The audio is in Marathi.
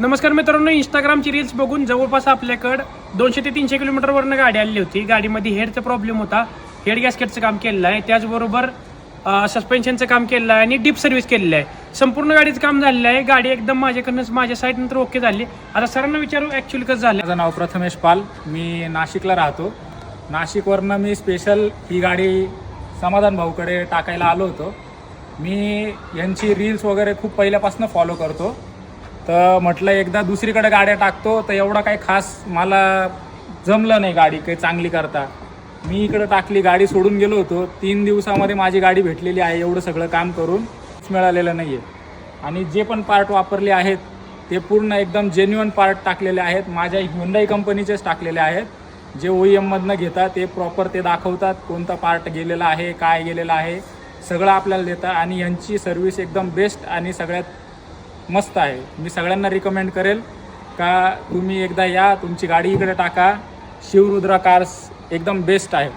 नमस्कार मित्रांनो, इंस्टाग्रामची रील्स बघून जवळपास आपल्याकडं 200 ते 300 किलोमीटरवरनं गाडी आली होती. गाडीमध्ये हेडचा प्रॉब्लेम होता. हेड गॅस्केटचं काम केलेलं आहे, त्याचबरोबर सस्पेन्शनचं काम केलेलं आहे आणि डीप सर्व्हिस केलेलं आहे. संपूर्ण गाडीचं काम झालेलं आहे. गाडी एकदम माझ्या साईड नंतर ओके झाली. आता सरांना विचारू ॲक्च्युअली कसं झालं. माझं नाव प्रथमेश पाल, मी नाशिकला राहतो. नाशिकवरनं मी स्पेशल ही गाडी समाधान भाऊकडे टाकायला आलो होतो. मी यांची रील्स वगैरे खूप पहिल्यापासून फॉलो करतो. तर म्हटलं एकदा दुसरीकडे गाड्या टाकतो, तर एवढं काही खास मला जमलं नाही गाडी काही चांगली करता. मी इकडं टाकली, गाडी सोडून गेलो होतो. 3 दिवसामध्ये माझी गाडी भेटलेली आहे. एवढं सगळं काम करून मिळालेलं नाही आहे. आणि जे पण पार्ट वापरले आहेत ते पूर्ण एकदम जेन्युइन पार्ट टाकलेले आहेत. माझ्या Hyundai कंपनीचेच टाकलेले आहेत. जे OEMमधनं घेतात ते प्रॉपर ते दाखवतात, कोणता पार्ट गेलेला आहे, काय गेलेलं आहे, सगळं आपल्याला देतात. आणि यांची सर्व्हिस एकदम बेस्ट आणि सगळ्यात मस्त आहे. मी सगळ्यांना रिकमेंड करेल का तुम्ही एकदा या, तुमची गाडी इकडे टाका. शिवरुद्रा कार्स एकदम बेस्ट आहे.